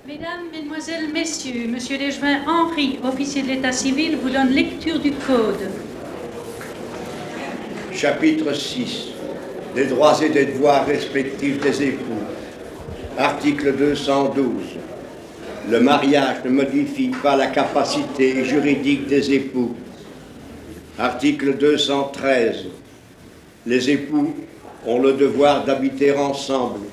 Mesdames, Mesdemoiselles, Messieurs, Monsieur Légevin Henri, officier de l'état civil, vous donne lecture du Code. Chapitre 6. Des droits et des devoirs respectifs des époux. Article 212. Le mariage ne modifie pas la capacité juridique des époux. Article 213. Les époux ont le devoir d'habiter ensemble.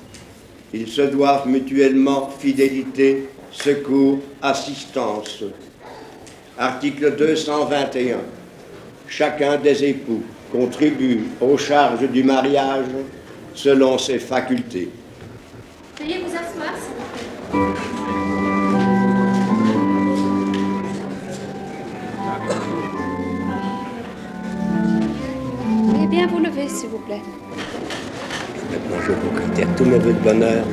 Ils se doivent mutuellement fidélité, secours, assistance. Article 221. Chacun des époux contribue aux charges du mariage selon ses facultés. Veuillez vous asseoir, s'il vous plaît. Veuillez bien vous lever, s'il vous plaît. Maintenant, je vous réitère tous mes vœux de bonheur.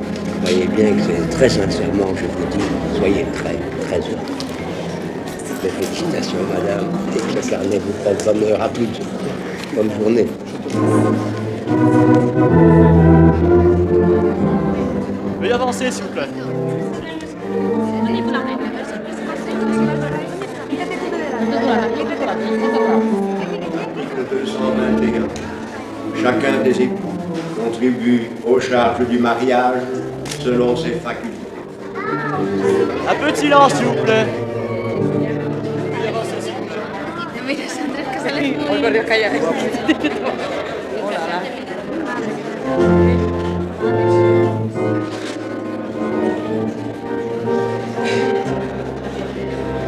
Croyez bien que c'est très sincèrement, je vous dis, soyez très, très heureux. Mes félicitations, madame, et que le carnet vous porte bonheur à toutes. Bonne journée. Veuillez avancer, s'il vous plaît. Article 221. Chacun des époux contribue aux charges du mariage selon ses facultés. Un peu de silence, s'il vous plaît. Veuillez avancer, s'il vous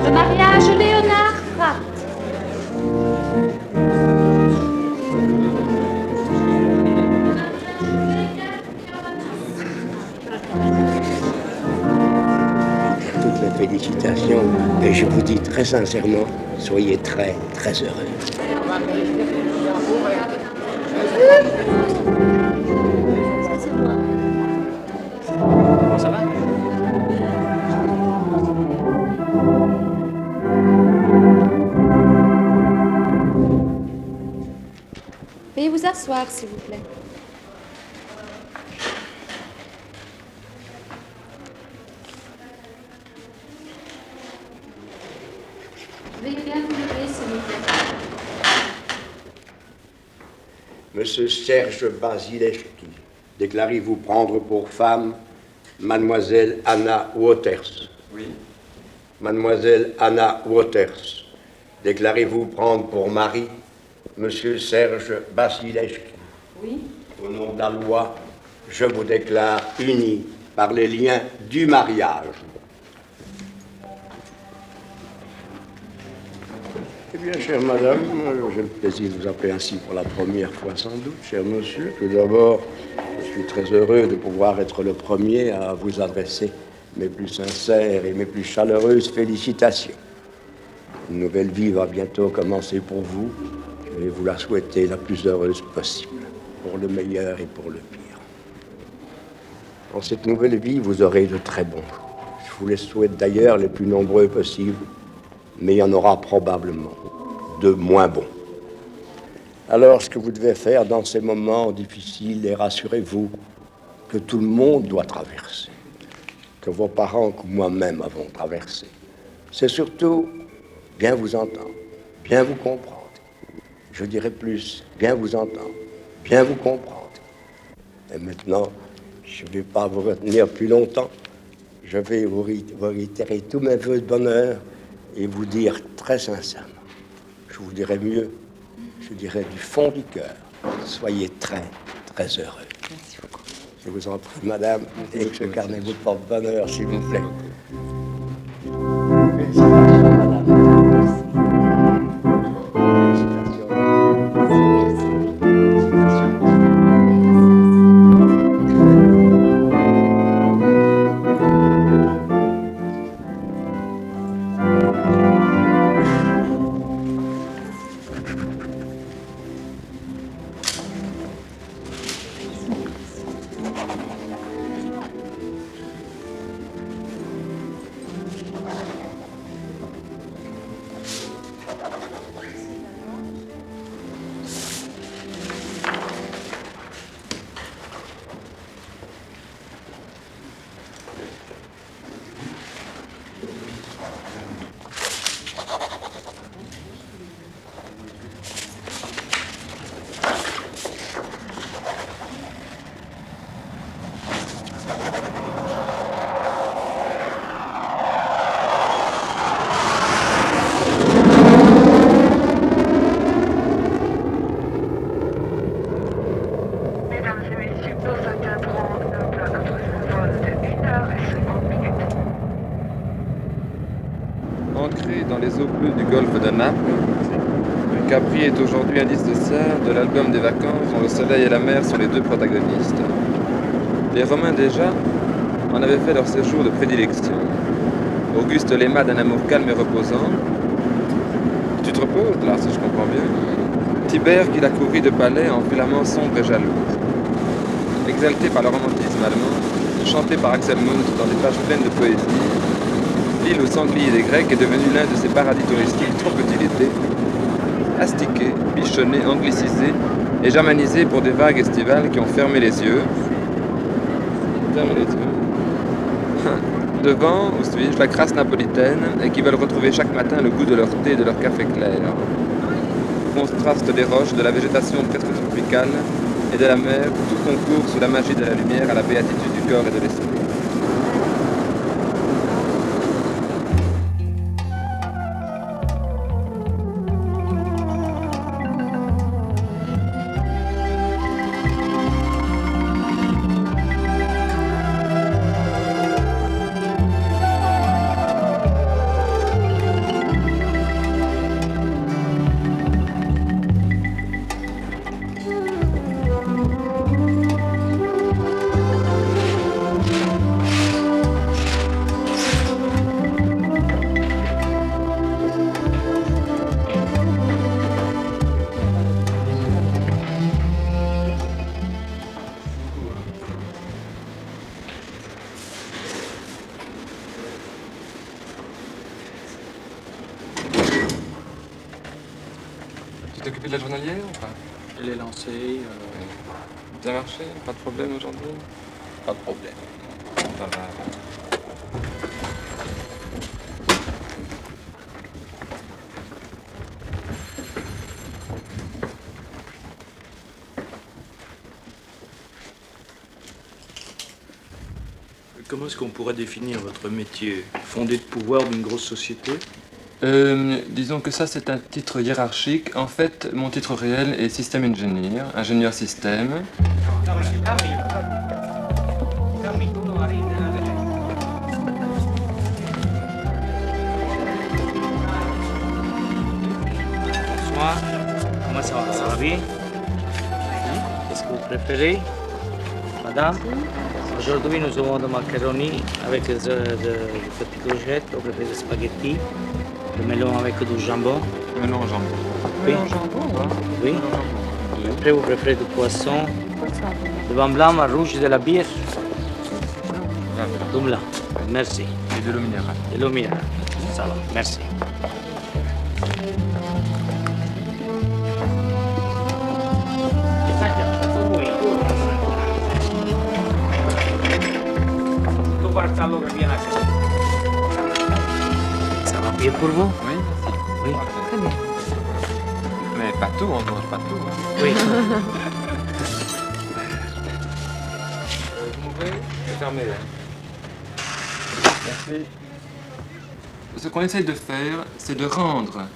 Le mariage Léonard Pratt. Toutes mes félicitations, et je vous dis très sincèrement, soyez très, très heureux. Ça va? Veuillez vous asseoir, s'il vous plaît. Veuillez bien vous lever, s'il vous plaît. Monsieur Serge Basilewski, déclarez-vous prendre pour femme Mademoiselle Anna Waters? Oui. Mademoiselle Anna Waters, déclarez-vous prendre pour mari Monsieur Serge Basilewski? Oui. Au nom de la loi, je vous déclare unis par les liens du mariage. Eh bien, chère madame, j'ai le plaisir de vous appeler ainsi pour la première fois sans doute, cher monsieur. Tout d'abord, je suis très heureux de pouvoir être le premier à vous adresser mes plus sincères et mes plus chaleureuses félicitations. Une nouvelle vie va bientôt commencer pour vous. Je vais vous la souhaiter la plus heureuse possible, pour le meilleur et pour le pire. Dans cette nouvelle vie, vous aurez de très bons jours. Je vous les souhaite d'ailleurs les plus nombreux possibles, mais il y en aura probablement de moins bons. Alors, ce que vous devez faire dans ces moments difficiles, et rassurez-vous que tout le monde doit traverser, que vos parents, que moi-même avons traversé, c'est surtout bien vous entendre, bien vous comprendre. Je dirais plus, bien vous entendre, bien vous comprendre. Et maintenant, je ne vais pas vous retenir plus longtemps. Je vais vous réitérer tous mes vœux de bonheur et vous dire très sincèrement, je vous dirai mieux, je dirai du fond du cœur, soyez très, très heureux. Merci beaucoup. Je vous en prie, madame, et que ce carnet vous porte bonheur, s'il vous plaît. bleu du golfe de Naples. Capri est aujourd'hui indissociable de l'album des vacances dont le soleil et la mer sont les deux protagonistes. Les Romains déjà en avaient fait leur séjour de prédilection. Auguste l'aima d'un amour calme et reposant. Tu te reposes là, si je comprends bien. Tibère, qui l'a couvri de palais en filaments sombres et jaloux. Exalté par le romantisme allemand, chanté par Axel Munt dans des pages pleines de poésie, l'île aux sangliers des Grecs est devenue l'un de ces paradis touristiques trop utilisés, astiqués, bichonnés, anglicisés et germanisés pour des vagues estivales qui ont fermé les yeux. Devant, où suis-je, la crasse napolitaine et qui veulent retrouver chaque matin le goût de leur thé et de leur café clair. Contraste des roches, de la végétation presque tropicale et de la mer, tout concourt sous la magie de la lumière à la béatitude du corps et de l'esprit. Tu t'es occupé de la journalière ou pas? Elle est lancée. Bien marché? Pas de problème aujourd'hui? Pas de problème. Ça va. Comment est-ce qu'on pourrait définir votre métier? Fondé de pouvoir d'une grosse société? Disons que ça, c'est un titre hiérarchique. En fait, mon titre réel est System Engineer, ingénieur système. Bonsoir. Comment ça va? Ça va bien? Qu'est-ce que vous préférez? Madame? Aujourd'hui, nous avons des macaronis avec des petites courgettes. Vous préférez des spaghettis? Le melon avec du jambon? Melon en jambon. Oui. Melon en jambon, hein? Oui. Après, vous préférez du poisson? Du vin blanc, vin rouge, de la bière? Du blanc. Merci. Et de l'eau minérale. De l'eau minérale. Ça va. Merci. Ça va bien pour vous? Oui, merci. Oui. Très bien. Mais pas tout, on ne mange pas tout. Hein. Oui. Vous m'ouvrez? Fermez là. Merci. Ce qu'on essaye de faire, c'est de rendre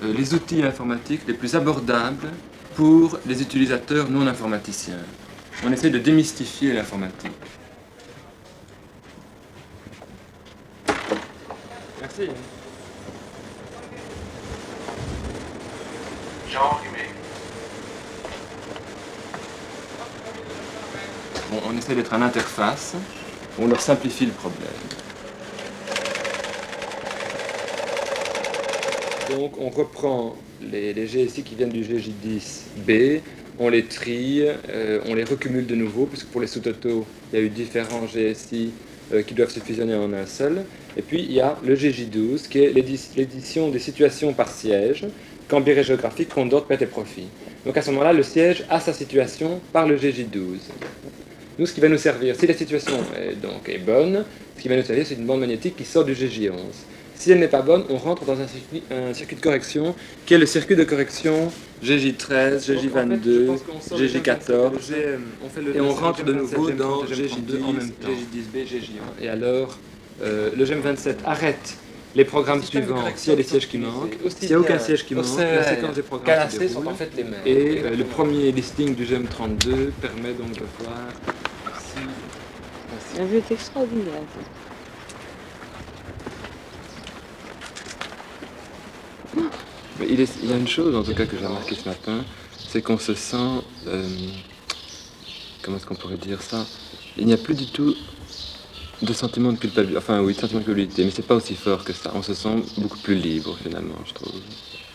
les outils informatiques les plus abordables pour les utilisateurs non informaticiens. On essaye de démystifier l'informatique. Merci. Bon, on essaie d'être en interface, on leur simplifie le problème. Donc on reprend les GSI qui viennent du GJ10B, on les trie, on les recumule de nouveau, puisque pour les sous-totaux, il y a eu différents GSI qui doivent se fusionner en un seul. Et puis il y a le GJ12, qui est l'édition des situations par siège, Cambiré géographique, compte d'ordre, perte et profit. Donc à ce moment-là, le siège a sa situation par le GJ12. Nous, ce qui va nous servir, si la situation est bonne, ce qui va nous servir, c'est une bande magnétique qui sort du GJ11. Si elle n'est pas bonne, on rentre dans un circuit de correction, qui est le circuit de correction GJ13, GJ22, GJ14, et on rentre de nouveau dans GJ10, en même temps. GJ10B, GJ1. Et alors, le GEM27 arrête les programmes suivants s'il y a des sièges qui manquent. S'il n'y a aucun siège qui manque, la séquence des programmes se déroule. Et le premier listing du GEM32 permet donc de voir si... Un jeu extraordinaire. Il y a une chose, en tout cas, que j'ai remarqué ce matin, c'est qu'on se sent... comment est-ce qu'on pourrait dire ça? Il n'y a plus du tout de sentiment de culpabilité. Enfin, oui, de sentiment de culpabilité, mais c'est pas aussi fort que ça. On se sent beaucoup plus libre, finalement, je trouve.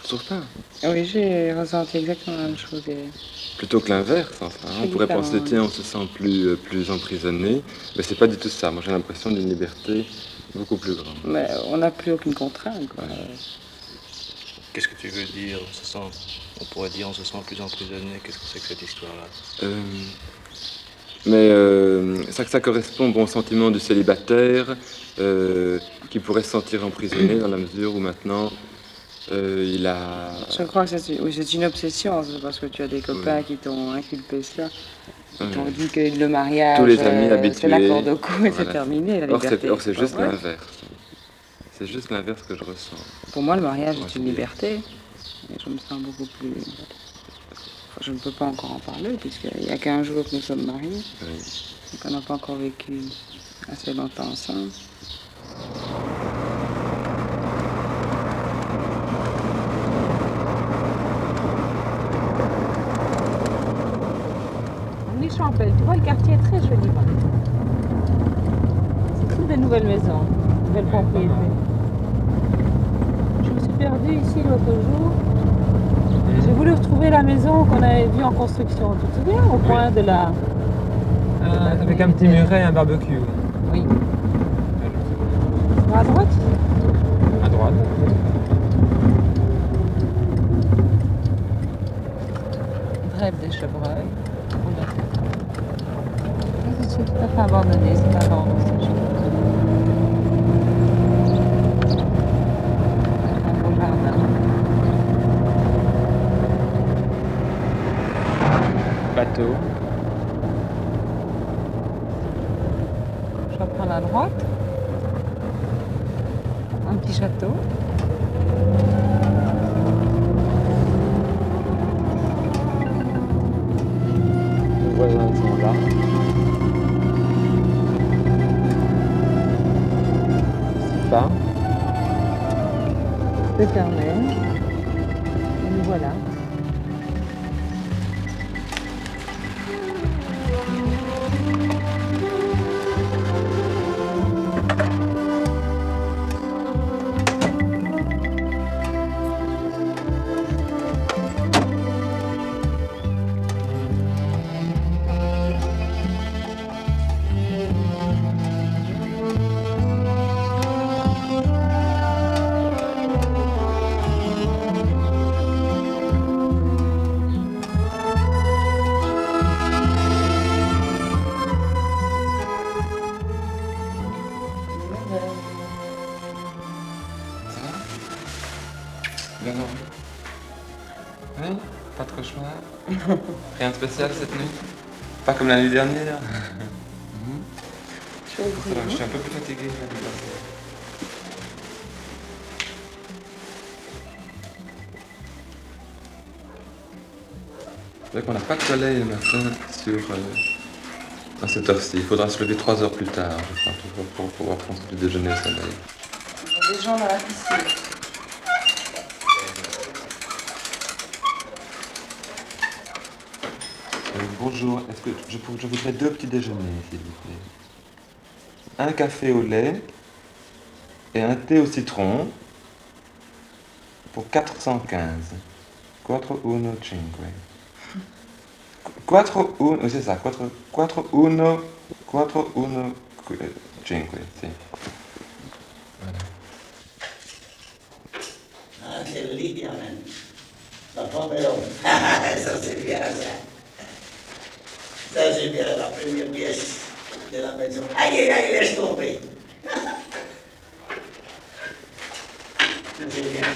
Je trouve pas. Oui, j'ai ressenti exactement la même chose. Plutôt que l'inverse, enfin. On pourrait penser, tiens, on se sent plus emprisonné, mais c'est pas du tout ça. Moi, j'ai l'impression d'une liberté beaucoup plus grande. Mais on n'a plus aucune contrainte, quoi. Ouais. Qu'est-ce que tu veux dire? On pourrait dire on se sent plus emprisonné. Qu'est-ce que c'est que cette histoire-là? Ça correspond au sentiment du célibataire qui pourrait se sentir emprisonné dans la mesure où maintenant il a... Je crois que c'est une obsession, c'est parce que tu as des copains qui t'ont inculpé ça. Ils t'ont dit que le mariage, tous les amis habitués, c'est l'accord de cou et c'est voilà. terminé, la liberté. Or, c'est juste l'inverse. C'est juste l'inverse que je ressens. Pour moi, le mariage est une liberté. Et je me sens beaucoup plus... Enfin, je ne peux pas encore en parler, puisqu'il y a qu'1 jour que nous sommes mariés. Oui. Donc on n'a pas encore vécu assez longtemps ensemble. On est Champel, tu vois, le quartier est très joli. C'est toutes des nouvelles maisons, nouvelles propriétés. Je me suis perdue ici l'autre jour. J'ai voulu retrouver la maison qu'on avait vue en construction, tu te souviens, au coin de la... Avec un petit muret et un barbecue. Oui. À droite? À droite. Bref, des chevreuils. C'est tout à fait abandonné, c'est pas bon. Un beau jardin. Bateau. Je vais prendre à droite. Un petit château. Les voisins sont là. Ici pas. C'est fermé. Et nous voilà. Bien non. Oui, pas trop choix. Rien de spécial cette nuit. Pas comme la nuit dernière. Je suis un peu plus fatigué la nuit dernière. C'est vrai qu'on n'a pas de soleil le matin à cette heure-ci. Il faudra se lever 3 heures plus tard, je crois, pour pouvoir prendre du déjeuner au soleil. Il y a des gens dans la piscine. Bonjour, est-ce que je voudrais 2 petits déjeuners, s'il vous plaît. Un café au lait et un thé au citron pour 415. 415. 4-1, oui, c'est ça, 4-1, 4-1, 5, si. Voilà. Ah, c'est le lit, bien même. La pomme ça c'est bien, ça. Ça c'est bien, la première pièce de la maison. Aïe, aïe, aïe, laisse tomber. C'est bien.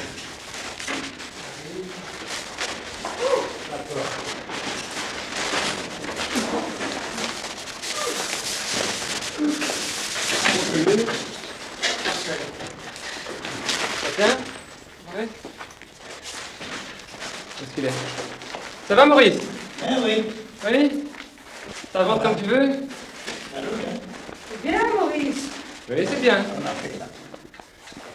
Ça tient? Oui. Où est-ce qu'il est? Ça va, Maurice? Ah oui. Oui? Ça avance comme tu veux? C'est bien, Maurice. Oui, c'est bien. On a fait là.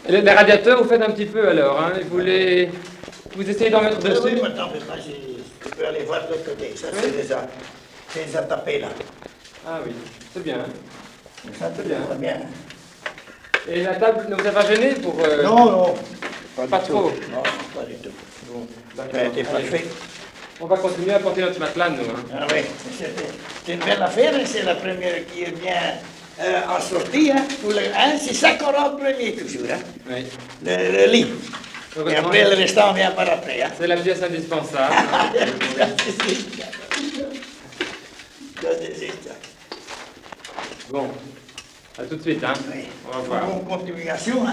Et les radiateurs, vous faites un petit peu alors, hein? Vous les Vous essayez d'en mettre dessus? Oui, maintenant, je peux aller voir de l'autre côté. Ça, c'est déjà tapé là. Ah oui, c'est bien. Ça, c'est bien. Très bien. Et la table ne vous a pas gêné pour... Non, non. Pas trop? Non, pas du tout. Bon, Ça a été parfait. On va continuer à porter notre matelas, nous. Hein. Ah oui, c'est une belle affaire, hein. C'est la première qui est bien en sortie. Hein. C'est ça qu'on rend en premier toujours. Hein. Oui. Le lit. Et après, le restant vient par après. Hein. C'est la pièce indispensable. Bon, à tout de suite. Hein. Oui. On va voir. Bonne continuation. Hein.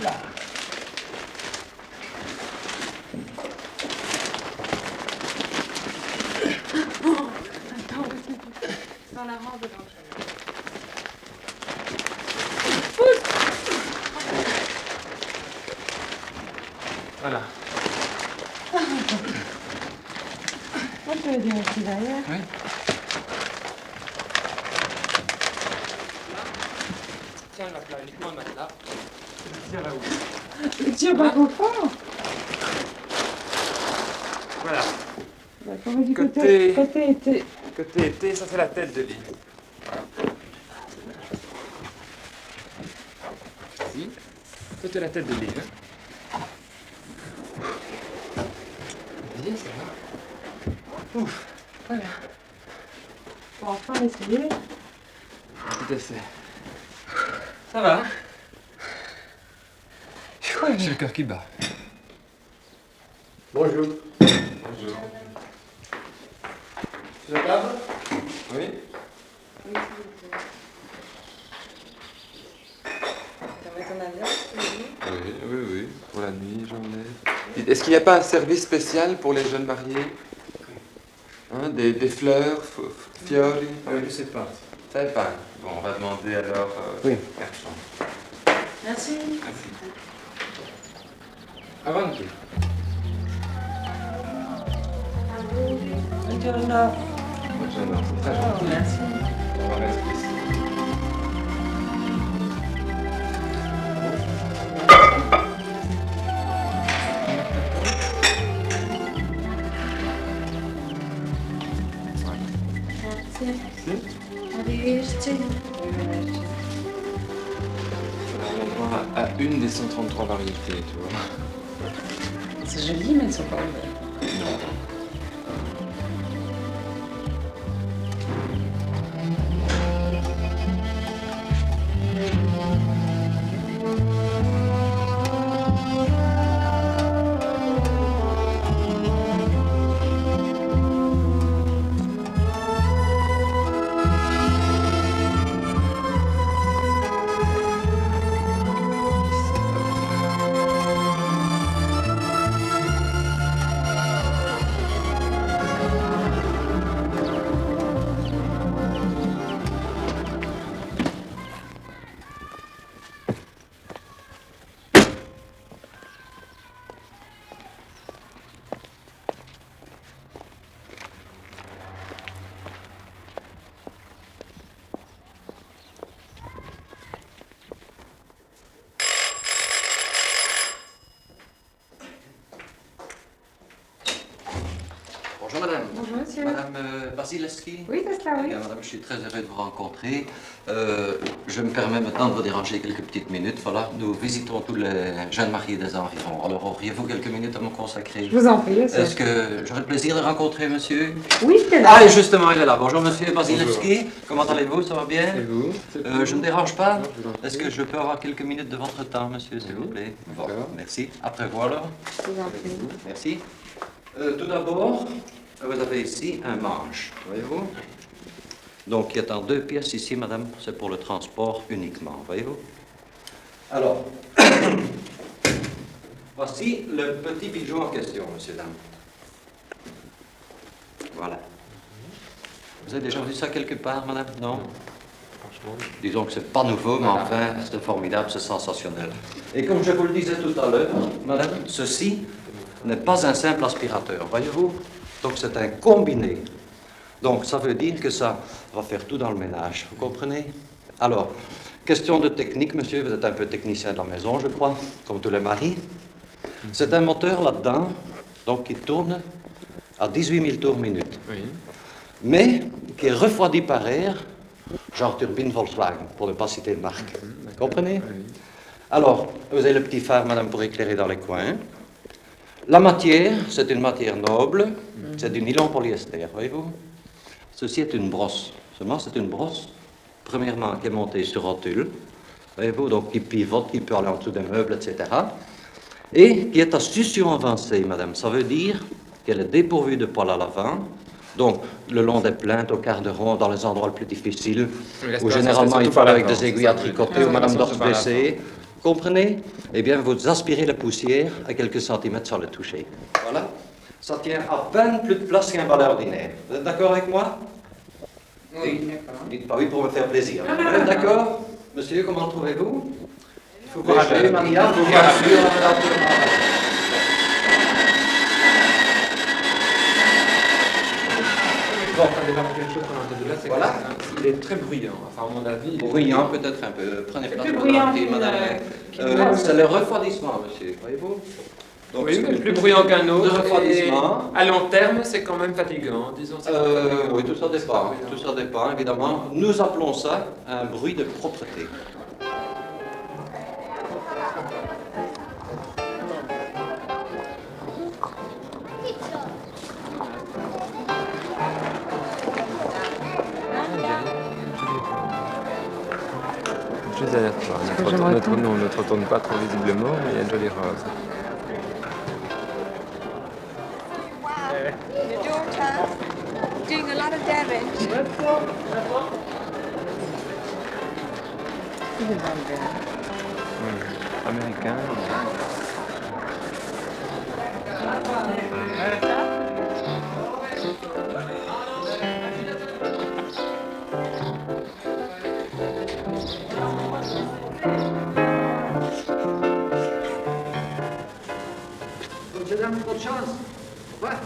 Là. Dans la robe, Voilà. On peut le dire aussi derrière. Oui. Tiens le matelas, uniquement le matelas. Tiens là-haut. Tu tires pas trop fort. Voilà. D'accord, mais du Côté- côté été. Côté été, ça c'est la tête de lit. Ici. Côté la tête de lit. Hein. Bien, ça va. Ouf. Voilà. On va enfin essayer. Tout à fait. Ça va. J'ai le cœur qui bat. Bonjour. Bonjour. Tu la table? Oui. Oui, pour la nuit, j'en ai. Est-ce qu'il n'y a pas un service spécial pour les jeunes mariés? Hein, des fleurs, fiori? Oui, je sais pas. Ça va pas. Bon, on va demander alors Oui. 4 chambres. Merci. Merci. Avanti. Buongiorno. Buongiorno, c'est très gentil. Merci. On va rester ici. On a droit à une des 133 variétés, tu vois. C'est joli, mais elles sont pas ouvertes. Bonjour madame. Bonjour monsieur. Madame Basilewski. Oui, c'est ça, oui. Bien, madame, je suis très heureux de vous rencontrer. Je me permets maintenant de vous déranger quelques petites minutes. Voilà, nous visitons tous les jeunes mariés des environs. Alors auriez-vous quelques minutes à me consacrer? Je vous en prie, monsieur. Est-ce que j'aurais le plaisir de rencontrer monsieur? Oui, c'est là. Ah, et justement, il est là. Bonjour monsieur Basilewski. Comment allez-vous? Ça va bien? Et vous? Je ne dérange pas? Non, je vous en prie. Est-ce que je peux avoir quelques minutes de votre temps, monsieur, s'il vous plaît? Bon, D'accord. merci. Après vous alors. Je vous en prie. Merci. Tout d'abord, vous avez ici un manche, voyez-vous? Donc, il est en 2 pièces ici, madame. C'est pour le transport uniquement, voyez-vous? Alors, voici le petit bijou en question, monsieur, dame. Voilà. Vous avez déjà vu ça quelque part, madame? Non? Disons que c'est pas nouveau, mais enfin, c'est formidable, c'est sensationnel. Et comme je vous le disais tout à l'heure, madame, ceci n'est pas un simple aspirateur, voyez-vous? Donc c'est un combiné. Donc ça veut dire que ça va faire tout dans le ménage, vous comprenez? Alors, Question de technique, monsieur, vous êtes un peu technicien de la maison, je crois, comme tous les maris. C'est un moteur là-dedans, donc qui tourne à 18 000 tours minute. Oui. Mais qui est refroidi par air, genre turbine Volkswagen, pour ne pas citer de marque. Vous comprenez? Oui. Alors, vous avez le petit phare, madame, pour éclairer dans les coins. La matière, c'est une matière noble, c'est du nylon polyester, voyez-vous? Ceci est une brosse. Seulement, c'est une brosse, premièrement, qui est montée sur rotule, voyez-vous, donc qui pivote, qui peut aller en dessous des meubles, etc. Et qui est à succion avancée, madame. Ça veut dire qu'elle est dépourvue de poêle à lavant, donc le long des plaintes, au quart de rond, dans les endroits les plus difficiles, où généralement il faut aller avec des aiguilles à tricoter ou madame doit se baisser. Comprenez? Eh bien, vous aspirez la poussière à quelques centimètres sans le toucher. Voilà. Ça tient à peine plus de place qu'un balai ordinaire. Vous êtes d'accord avec moi? Oui. Dites pas oui pour me faire plaisir. Vous êtes d'accord? Monsieur, comment trouvez-vous? Il faut bouger, Maria, vous voir sûr. Bon, déjà, quelque chose qu'on a entendu là, c'est Voilà. qu'il est très bruyant. Enfin, à mon avis... Bruyant, peut-être un peu. Prenez place, plus bruyant madame. C'est le refroidissement, monsieur, voyez-vous? Donc, oui, mais plus bruyant qu'un autre. Le refroidissement. À long terme, c'est quand même fatigant, disons. Oui, tout ça dépend. Tout ça dépend, évidemment. Nous appelons ça un bruit de propreté. Je les alerte pas. Non, ne te retourne pas trop visiblement, mais il y a une jolie rose. Your daughter doing a lot of damage. Américain. J'ai un peu de chance. Ouais.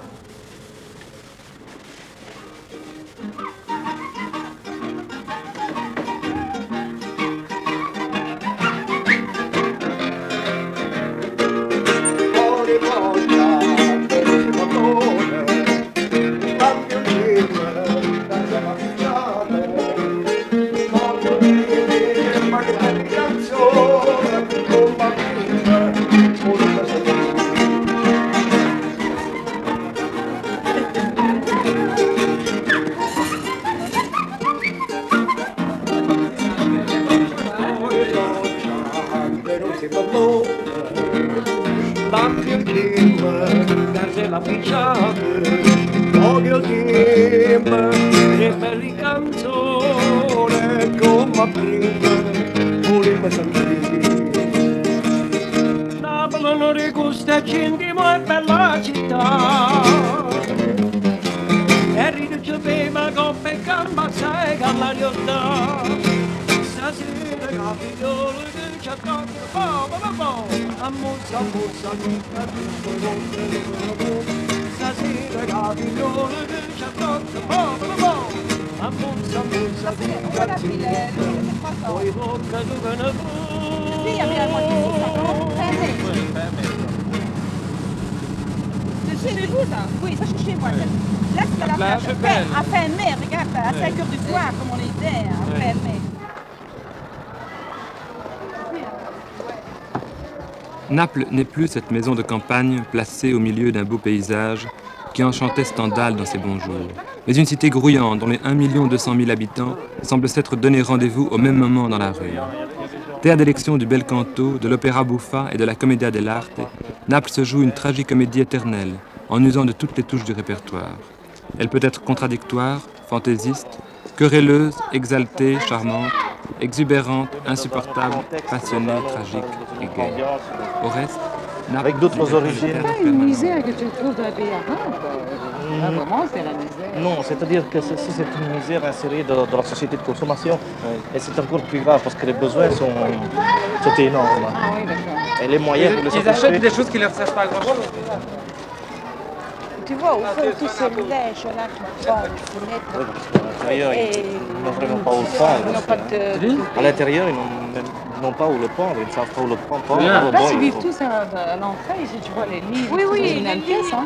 C'est chez vous, ça? Oui, ça c'est chez moi. Là, c'est la fin mai, regarde, à 5 heures du soir, comme on était, à fin mai. Naples n'est plus cette maison de campagne placée au milieu d'un beau paysage qui enchantait Stendhal dans ses bons jours, mais une cité grouillante dont les 1 200 000 habitants semblent s'être donné rendez-vous au même moment dans la rue. Terre d'élection du bel canto, de l'opéra buffa et de la commedia dell'arte, Naples se joue une tragicomédie éternelle, en usant de toutes les touches du répertoire. Elle peut être contradictoire, fantaisiste, querelleuse, exaltée, charmante, exubérante, insupportable, passionnée, tragique et gaie. Au reste, Naples avec d'autres origines. C'est pas une misère que tu trouves dans la pays arabe. Là, vraiment, c'est la misère. Non, c'est-à-dire que ceci, c'est une misère insérée dans la société de consommation. Et c'est encore plus grave parce que les besoins sont énormes. Ah oui, d'accord. Et les moyens pour les Ils achètent des choses qui ne leur servent pas à grand-chose. tu vois, au fond, tous ces lèches là qui font les fenêtres. À l'intérieur, ils n'ont vraiment pas où le prendre. Ils n'ont pas de... À l'intérieur, ils n'ont pas où le prendre, ils ne savent pas où le prendre. Là, ils vivent tous à l'entrée, si tu vois les lits. Oui, oui, c'est une même pièce. Hein.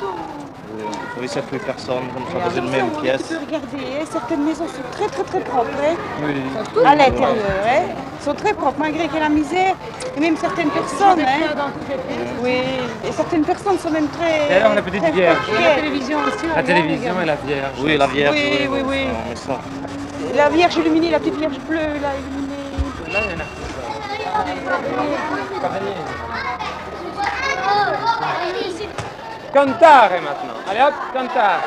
Vous savez, c'est plus personne comme ça dans une Tu même peux pièce. regarder, certaines maisons sont très propres, hein. Oui. À l'intérieur, hein. Sont très propres, malgré qu'il y a la misère. Et même certaines personnes, hein. Oui, et certaines personnes sont même très... Et alors la petite vierge. La télévision aussi. La télévision et la vierge. Oui, la vierge. Oui. On met ça. La vierge illuminée, la petite vierge bleue, là, illuminée. Là, il y en a. Cantare maintenant. Allez hop, cantare.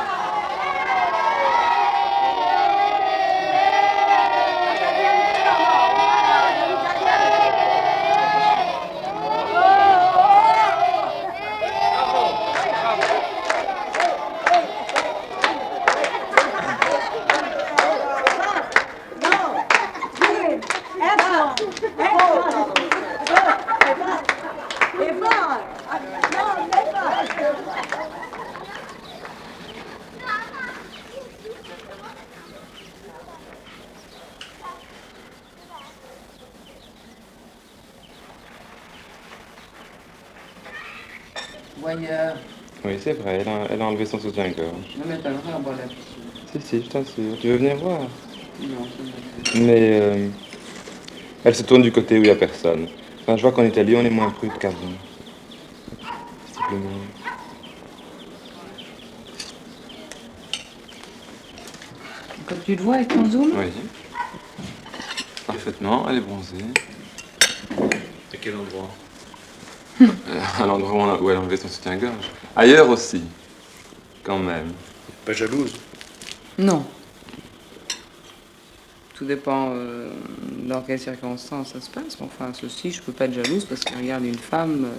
Voyeur. Oui, c'est vrai, elle a enlevé son soutien-gorge. Non, mais t'as le droit à boire la Si, je t'assure. Tu veux venir voir? Non, c'est vrai. Mais elle se tourne du côté où il n'y a personne. Enfin, je vois qu'en Italie, on est moins prude qu'avant. Simplement. Quand tu le vois avec ton zoom? Oui. Parfaitement, elle est bronzée. À quel endroit? À l'endroit où elle a enlevé son soutien-gorge. Ailleurs aussi, quand même. Pas jalouse? Non. Tout dépend dans quelles circonstances ça se passe. Enfin, ceci, je peux pas être jalouse parce qu'elle regarde une femme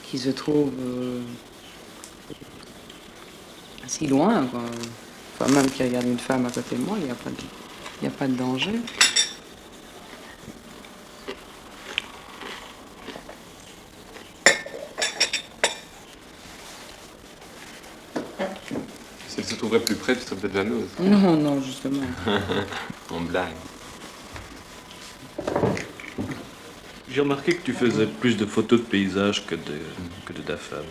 qui se trouve si loin, quoi. Enfin, même qui regarde une femme à côté de moi, il n'y a pas de danger. Si elle se trouverait plus près, tu serais peut-être jalouse. Non, justement. On blague. J'ai remarqué que tu faisais plus de photos de paysages que de ta femme.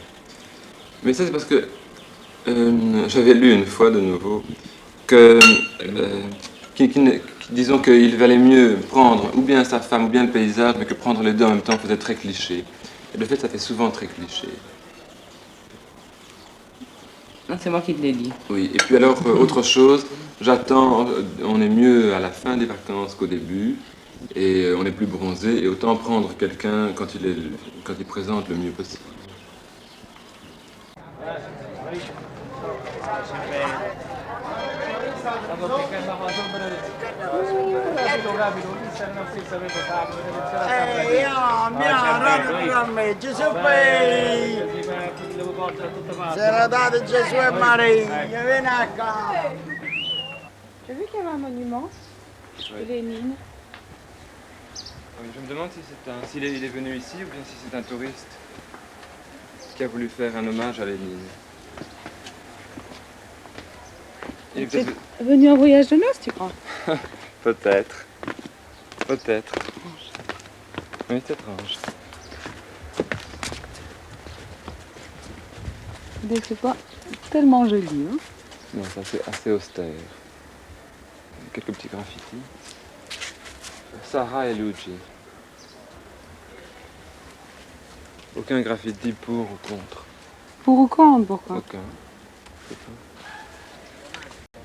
Mais ça, c'est parce que j'avais lu une fois de nouveau que, disons qu'il valait mieux prendre ou bien sa femme ou bien le paysage, mais que prendre les deux en même temps faisait très cliché. Et de fait, ça fait souvent très cliché. Non, c'est moi qui te l'ai dit. Oui, et puis alors, autre chose, j'attends, on est mieux à la fin des vacances qu'au début, et on est plus bronzé, et autant prendre quelqu'un quand il présente le mieux possible. Serenata Gesù e Maria, vieni a casa. J'ai vu qu'il y avait un monument de Lénine. Je me demande s'il est venu ici ou bien si c'est un touriste qui a voulu faire un hommage à Lénine. Il est peut-être Venu en voyage de noces, tu crois? Peut-être. Peut-être. Oui, c'est étrange. C'est pas tellement joli. Hein. Non, ça c'est assez austère. Quelques petits graffitis. Sarah et Luigi. Aucun graffiti pour ou contre. Pour ou contre, pourquoi? Aucun.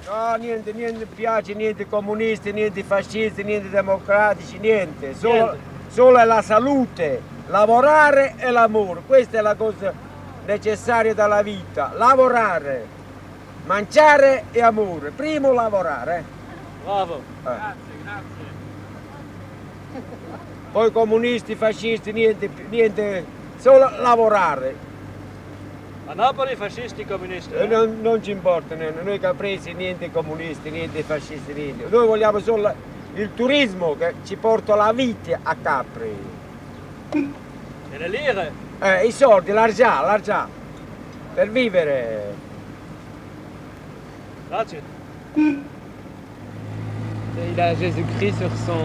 No, niente piace, niente comunisti, niente fascisti, niente democratici, niente. Solo la salute, lavorare e l'amore. Questa è la cosa necessaria della vita. Lavorare, mangiare e amore. Primo lavorare. Bravo. Grazie. Poi comunisti, fascisti, niente, solo lavorare. A Napoli fascisti, comunisti. Non ci importa, noi capresi, niente comunisti, niente fascisti, niente. Noi vogliamo solo il turismo che ci porta la vita a Capri. E le lire? I soldi, l'argent, per vivere. Il a Jésus-Christ sur son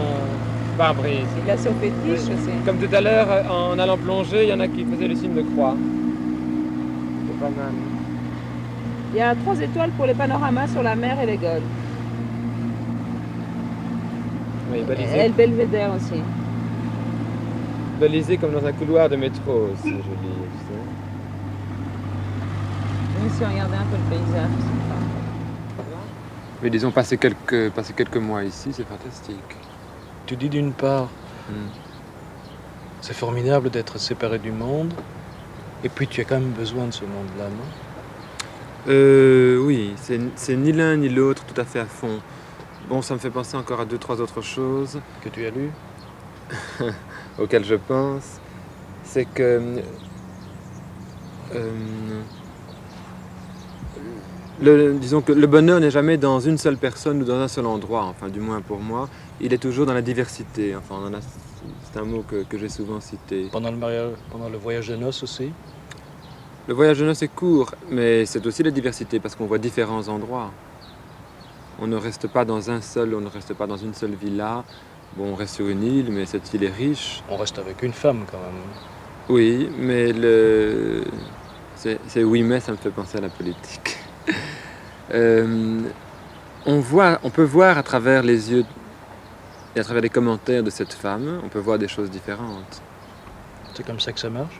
pare-brise. Il a son fétiche aussi. Comme tout à l'heure, en allant plonger, il y en a qui faisaient le signe de croix. C'est pas mal. Il y a 3 étoiles pour les panoramas sur la mer et les golfs. Oui, balisé. Et le belvédère aussi. Balisé comme dans un couloir de métro aussi, joli. Même si on regardait un peu le paysage, c'est sympa. Mais disons, passer quelques mois ici, c'est fantastique. Tu dis d'une part, c'est formidable d'être séparé du monde, et puis tu as quand même besoin de ce monde-là, non? Oui, c'est ni l'un ni l'autre tout à fait à fond. Bon, ça me fait penser encore à 2-3 autres choses. Que tu as lu? Auxquelles je pense. C'est que... disons que le bonheur n'est jamais dans une seule personne ou dans un seul endroit, enfin du moins pour moi. Il est toujours dans la diversité. Enfin, c'est un mot que j'ai souvent cité. Pendant le voyage de noces aussi? Le voyage de noces est court, mais c'est aussi la diversité parce qu'on voit différents endroits. On ne reste pas dans un seul, on ne reste pas dans une seule villa. Bon, on reste sur une île, mais cette île est riche. On reste avec une femme quand même. Oui, mais c'est oui, mais ça me fait penser à la politique. On peut voir à travers les yeux et à travers les commentaires de cette femme, on peut voir des choses différentes. C'est comme ça que ça marche?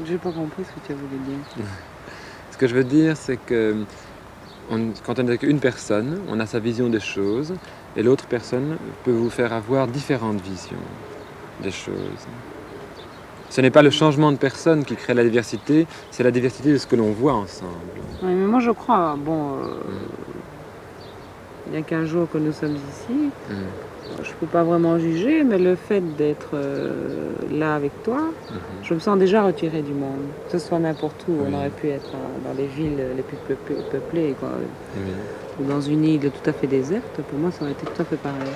J'ai pas compris ce que tu as voulu dire. Ce que je veux dire, c'est que quand on est avec une personne, on a sa vision des choses, et l'autre personne peut vous faire avoir différentes visions des choses. Ce n'est pas le changement de personne qui crée la diversité, c'est la diversité de ce que l'on voit ensemble. Oui, mais moi je crois, il n'y a qu'un jour que nous sommes ici. Je ne peux pas vraiment juger, mais le fait d'être là avec toi, je me sens déjà retirée du monde. Que ce soit n'importe où, on aurait pu être dans les villes les plus peuplées, quoi. Ou dans une île tout à fait déserte, pour moi ça aurait été tout à fait pareil.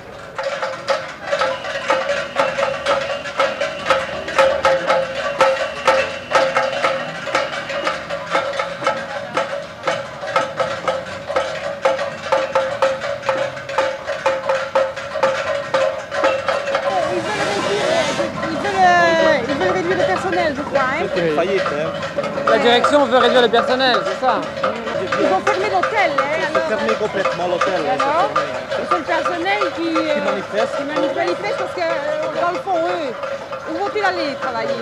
La direction veut réduire le personnel, c'est ça? Ils ont fermé l'hôtel. Ils ont fermé complètement l'hôtel. Alors, c'est le personnel qui manifeste parce que, dans le fond, eux, où vont-ils aller travailler?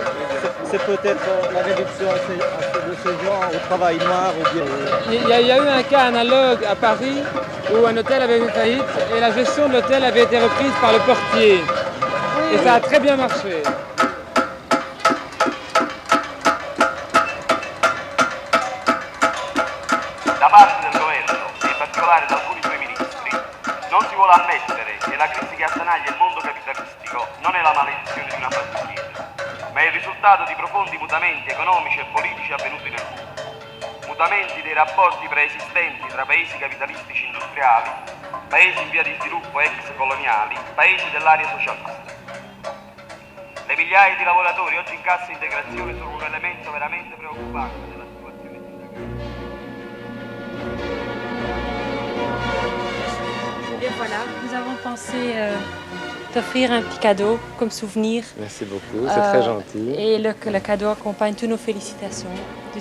C'est peut-être la réduction de ces gens au travail noir ou bien... Il y a eu un cas analogue à Paris où un hôtel avait fait faillite et la gestion de l'hôtel avait été reprise par le portier. Et ça a très bien marché. Da parte del governo, e in particolare da alcuni suoi ministri, non si vuole ammettere che la crisi che attanaglia il mondo capitalistico non è la maledizione di una fase critica, ma è il risultato di profondi mutamenti economici e politici avvenuti nel mondo. Mutamenti dei rapporti preesistenti tra paesi capitalistici industriali, paesi in via di sviluppo ex coloniali, paesi dell'area socialista. Le migliaia di lavoratori oggi in cassa integrazione sono un elemento veramente preoccupante della situazione sindacale. Et voilà, nous avons pensé t'offrir un petit cadeau comme souvenir. Merci beaucoup, c'est très gentil. Et le cadeau accompagne toutes nos félicitations du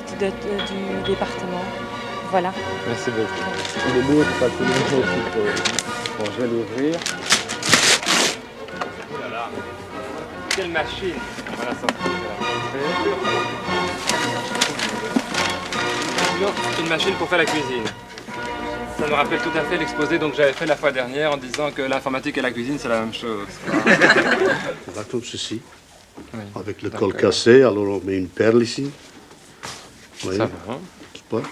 département. Voilà. Merci beaucoup. Il est lourd, pas tout le monde. Bon, je vais l'ouvrir. Oh là là, quelle machine! On va la sortir. Une machine pour faire la cuisine. Ça me rappelle tout à fait l'exposé que j'avais fait la fois dernière en disant que l'informatique et la cuisine c'est la même chose. Là comme ceci, avec le col cassé, alors on met une perle ici. Oui. Ça va. Pas.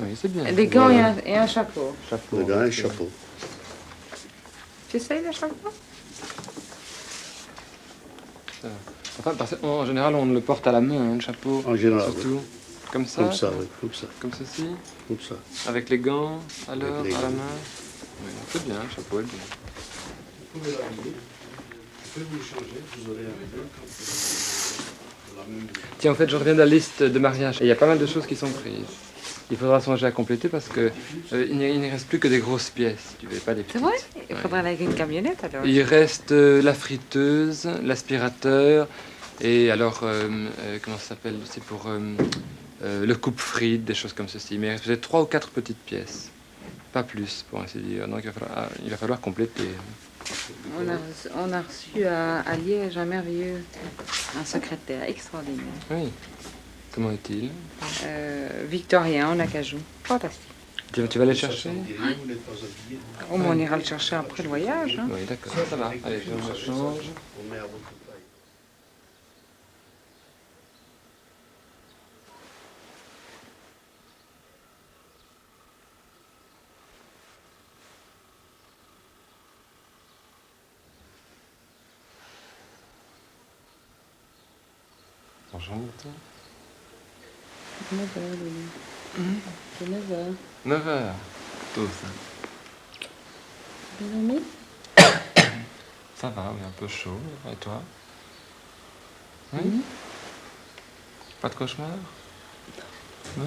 Oui, c'est bien. Des gants et un chapeau. Des gants et un chapeau. Tu essayes le chapeau? Enfin, en général, on le porte à la main, le chapeau. En général, surtout. Oui. Comme ça? Comme ça, oui, comme ça. Comme ceci? Comme ça. Avec les gants, alors, les à la gants. main? Oui, c'est bien, le chapeau est bien. peux vous changer, vous aurez un peu de la même... Tiens, en fait, je reviens de la liste de mariage. Et il y a pas mal de choses qui sont prises. Il faudra songer à compléter parce que il ne reste plus que des grosses pièces. Tu veux pas les petites. C'est vrai? Il faudra aller avec une camionnette alors. Il reste la friteuse, l'aspirateur et alors, comment ça s'appelle? C'est pour le coupe-frites, des choses comme ceci. Mais il reste peut-être 3 ou 4 petites pièces. Pas plus, pour ainsi dire. Donc il va falloir compléter. On a reçu à Liège un merveilleux, un secrétaire extraordinaire. Oui. Comment est-il? Victorien en acajou. Fantastique. Tu vas aller chercher? Au moins on ira le chercher après le voyage. Hein. Oui, d'accord. Ça va. Allez, je change. Bonjour, toi. 9h, Lily. C'est 9h. 9h. Tôt, ça. Bien dormi? Ça va, oui, un peu chaud. Et toi? Oui? Pas de cauchemar? Non?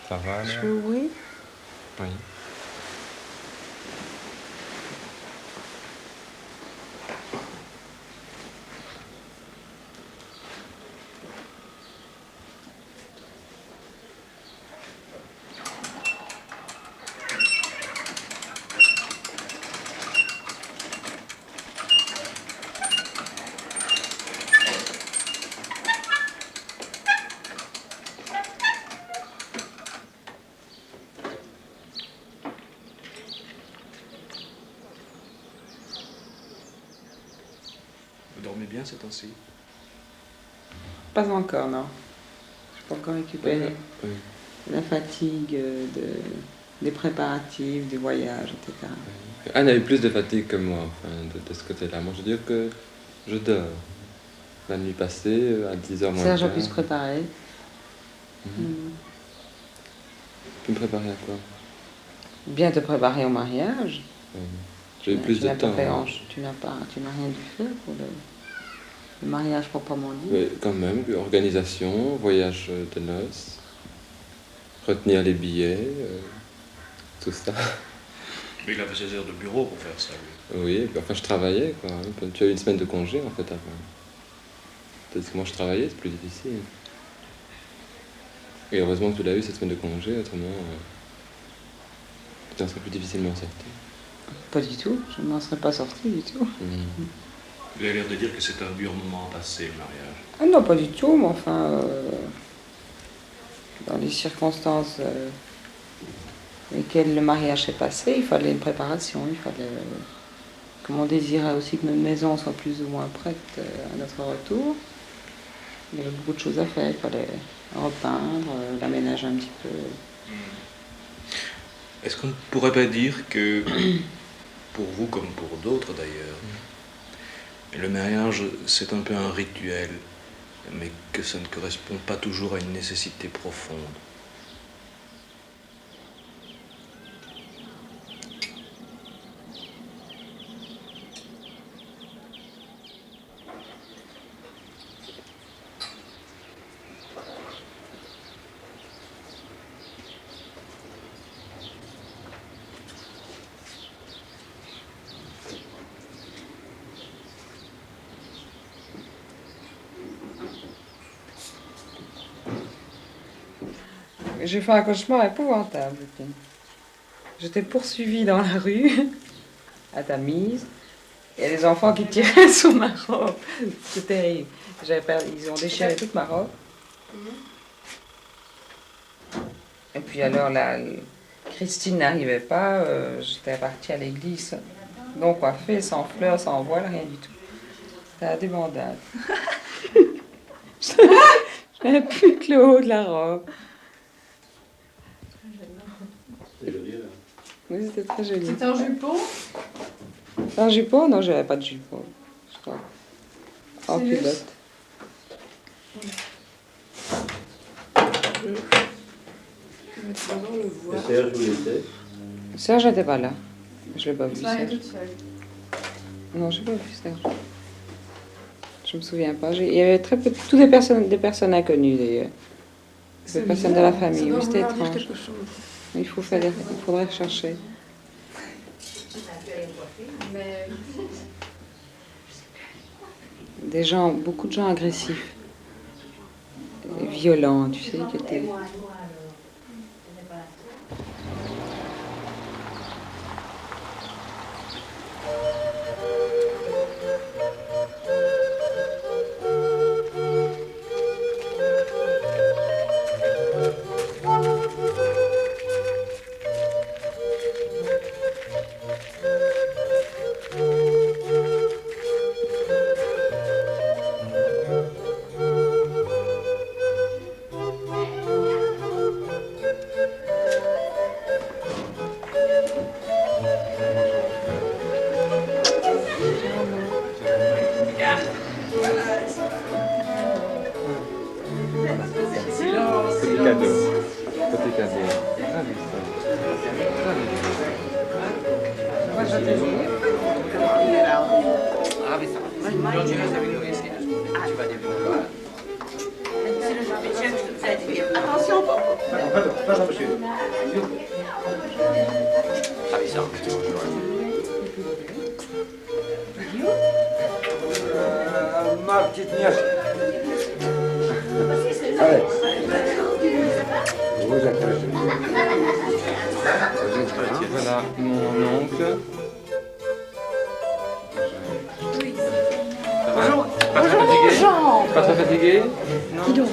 Ça va, Je alors? peux ouvrir? Oui. Vous dormez bien ces temps-ci? Pas encore, non. Je suis pas encore récupérée. Oui. La fatigue des préparatifs, du voyage, etc. Anne a eu plus de fatigue que moi, enfin, de ce côté-là. Moi, je veux dire que je dors. La nuit passée, à 10h moins Serge a quart. pu se préparer. Tu me préparer à quoi? Bien te préparer au mariage. J'ai eu plus de temps. Tu n'as rien dû faire pour le mariage proprement dit. Mais quand même, organisation, voyage de noces, retenir les billets, tout ça. Mais il avait ses heures de bureau pour faire ça, lui. Oui, et puis, enfin je travaillais quoi. Tu as eu une semaine de congé en fait avant. Peut-être que moi je travaillais, c'est plus difficile. Et heureusement que tu l'as eu cette semaine de congé, autrement tu en serais plus difficilement sorti. Pas du tout, je n'en serais pas sortie du tout. Il a l'air de dire que c'est un dur moment à passer, le mariage. Ah non, pas du tout, mais enfin, dans les circonstances lesquelles le mariage s'est passé, il fallait une préparation, il fallait, comme on désirait aussi que notre maison soit plus ou moins prête à notre retour, il y avait beaucoup de choses à faire, il fallait repeindre, l'aménager un petit peu. Est-ce qu'on ne pourrait pas dire que, pour vous comme pour d'autres d'ailleurs, le mariage c'est un peu un rituel, mais que ça ne correspond pas toujours à une nécessité profonde? J'ai fait un cauchemar épouvantable. J'étais poursuivie dans la rue, à Tamise. Il y a des enfants qui tiraient sur ma robe. C'est terrible. Ils ont déchiré toute ma robe. Et puis alors, Christine n'arrivait pas. J'étais partie à l'église, non coiffée, sans fleurs, sans voile, rien du tout. C'était la débandade. Je n'avais plus que le haut de la robe. Oui, c'était très joli. C'était un jupon? Un jupon? Non, j'avais pas de jupon, je crois. En culotte. Et Serge, où il était? Serge n'était pas là. Je l'ai pas vu, Tu l'as Serge. toute seule. Non, je l'ai pas vu, Serge. Je me souviens pas. Il y avait très peu, toutes des personnes inconnues d'ailleurs. Des personnes de la famille. Oui, c'était étrange. Il faudrait chercher. Beaucoup de gens agressifs, et violents, tu sais, qui étaient... Petit cadeau. Petit cadeau. Attention, Ma petite nièce. Allez. Vous accrochez. Voilà mon oncle. Bonjour. Pas très fatigué? Jean. Pas très fatigué? Non. Dis donc.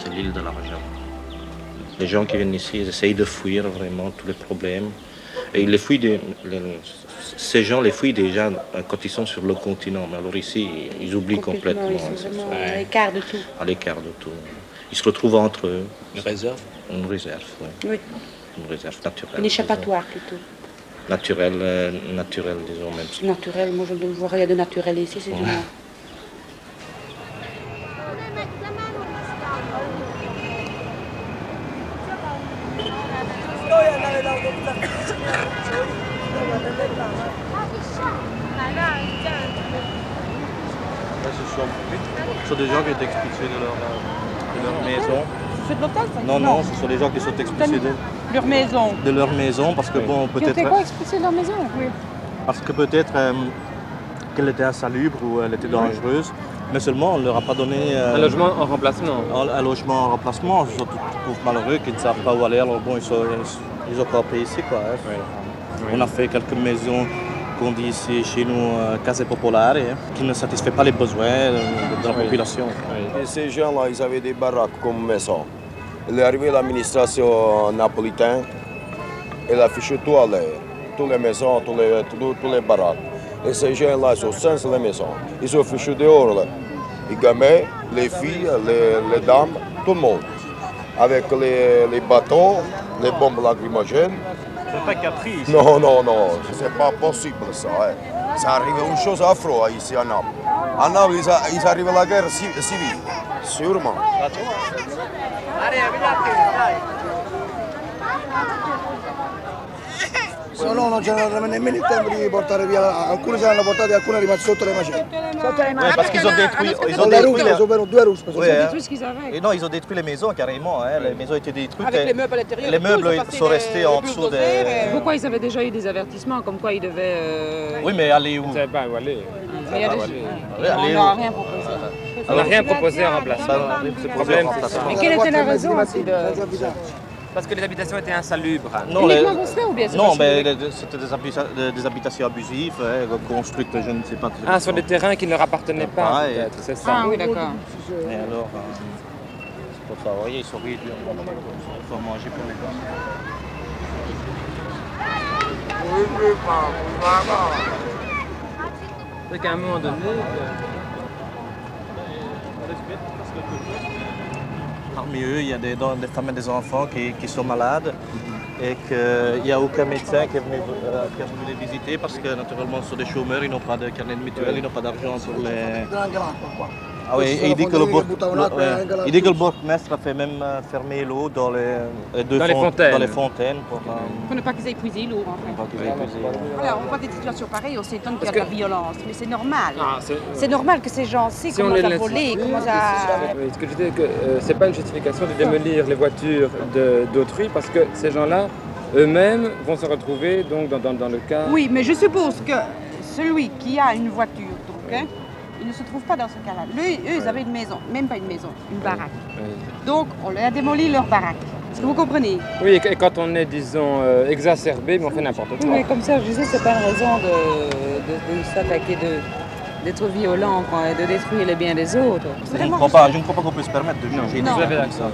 C'est l'île de l'argent. Les gens qui viennent ici, ils essayent de fuir vraiment tous les problèmes. Et ils les fuient ces gens les fuient déjà quand ils sont sur le continent. Mais alors ici, ils oublient complètement. Ils sont vraiment à l'écart de tout. À l'écart de tout. Ils se retrouvent entre eux. Une réserve? Une réserve, oui. Oui. Une réserve naturelle. Une échappatoire plutôt. Naturelle, disons même. Naturel, moi je ne vois rien de naturel ici, c'est du moins. Ce sont des gens qui ont été expulsés de leur maison. C'est de l'hôtel, ça? Non, ce sont des gens qui sont expulsés leur maison. De leur maison parce que bon, Qui ont peut-être. fait quoi, expulsés de leur maison? Oui. Parce que peut-être qu'elle était insalubre ou elle était dangereuse, mais seulement on ne leur a pas donné. Un logement en remplacement. Un logement en remplacement. Ce sont tous malheureux qui ne savent pas où aller, alors bon, ils ont campé ici, quoi. Hein. Oui. On a fait quelques maisons qu'on dit ici chez nous case popolare, qui ne satisfait pas les besoins de la population. Et ces gens-là, ils avaient des baraques comme maison. Il est arrivé l'administration napolitaine, elle a fichu tout à l'air, toutes les maisons, tous les baraques. Et ces gens-là, ils sont sans les maisons. Ils sont fichus dehors, là. Les gamins, les filles, les dames, tout le monde. Avec les bâtons, les bombes lacrymogènes. C'est pas caprice. Non, c'est pas possible ça. Hein. Ça arrive une chose affreuse ici à Naples. À Naples, ils arrivent à la guerre civile, sûrement. No, non c'era nemmeno il tempo di portare via. Alcuni si hanno portati, alcuni rimasti sotto le macerie. Parce qu'ils ont détruit, Ils ont détruit les... deux routes. Oui, et non, ils ont détruit les maisons carrément. Hein. Les maisons étaient détruites. Avec les meubles à l'intérieur. Les meubles sont restés en dessous des. Pourquoi ils avaient déjà eu des avertissements comme quoi ils devaient. Oui, mais aller où? On ne savait pas où aller. On n'a rien proposé. On n'a rien proposé en remplacement. Ce problème, c'est ça. Et quelle était la raison aussi de. Parce que les habitations étaient insalubres. Non, uniquement pour cela ou bien non, mais c'était des habitations abusives, construites, je ne sais pas. Ah, sur des terrains qui ne leur appartenaient pas, peut-être, c'est ça. Ah oui, d'accord. Et alors, c'est pour ça, vous voyez, ils sont réduits. Il faut manger pour les gars. C'est qu'à un moment donné... Parmi eux, il y a des femmes et des enfants qui sont malades et qu'il n'y a aucun médecin qui est venu les visiter parce que naturellement ce sont des chômeurs, ils n'ont pas de carnet de mutuelle, ils n'ont pas d'argent pour les... Ah oui, et il dit que le bourgmestre a fait même fermer l'eau dans les fontaines pour ne pas qu'ils aient épuisé l'eau en fait. Voilà, on voit des situations pareilles, on s'étonne qu'il y a de la violence, mais c'est normal. C'est normal que ces gens sait comment à voler, comment à... Ce que je dis, c'est pas une justification de démolir les voitures d'autrui parce que ces gens-là, eux-mêmes, vont se retrouver donc dans le cas... Oui, mais je suppose que celui qui a une voiture, donc, hein, ils ne se trouvent pas dans ce cas-là. Eux, ils avaient une maison, même pas une maison, une baraque. Donc, on leur a démoli leur baraque. Est-ce que vous comprenez? Oui, et quand on est, disons, exacerbé, mais on fait n'importe quoi. Mais comme ça, je disais, c'est pas une raison de s'attaquer, d'être violent quoi, et de détruire les biens des autres. Je ne crois pas qu'on peut se permettre de changer. Non,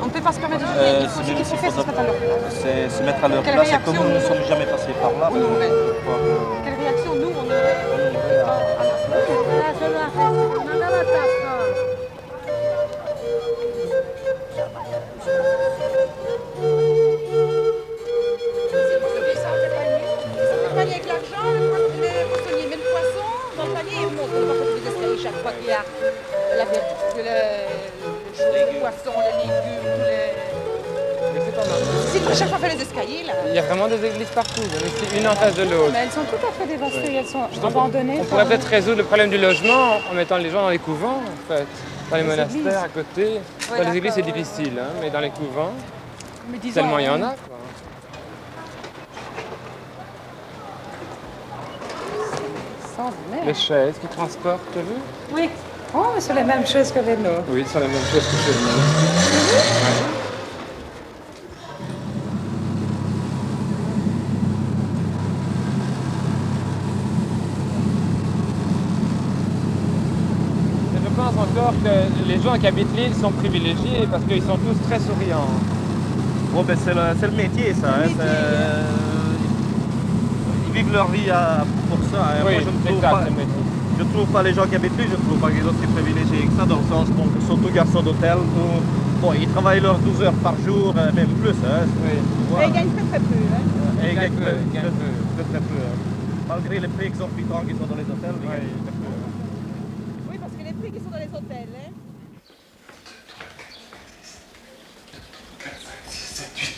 on ne peut pas se permettre de changer. Ce qu'il faut faire, c'est se mettre à leur place. C'est se mettre à leur place, et comme nous ne sommes jamais passés par là. Quelle réaction nous, on aurait à avec l'argent, le poissonnier met le poisson dans le panier et monte. On ne va pas trouver des escaliers chaque fois qu'il y a le poisson, les légumes, tous les... Si chaque fois fait les escaliers là. Il y a vraiment des églises partout, une en face de l'autre. Mais elles sont tout à fait dévastées, elles sont abandonnées. On pourrait peut-être résoudre le problème du logement en mettant les gens dans les couvents, en fait. Dans les monastères à côté. Dans les églises c'est difficile, hein, mais dans les couvents, tellement il y en a. Quoi. Les chaises qui transportent, tu as vu? Oui. Oh, mais c'est les mêmes chaises que les nôtres. Oui, c'est la même chose que chez nous. Je pense encore que les gens qui habitent l'île sont privilégiés parce qu'ils sont tous très souriants. Bon, ben c'est le métier, ça. Hein, ils vivent leur vie pour ça. Hein. Oui, moi, je ne trouve pas les gens qui habitent l'île, je ne trouve pas qu'ils sont si privilégiés que ça, dans le sens qu'ils sont tous garçons d'hôtel. Bon, ils travaillent leurs 12 heures par jour, même plus. Hein, et ils gagnent très peu. Hein. Et ils gagnent très peu. Hein. Malgré les prix exorbitants qui sont dans les hôtels, ils gagnent très peu. Oui, parce que les prix qui sont dans les hôtels, hein. 4, 5, 6, 7, 8.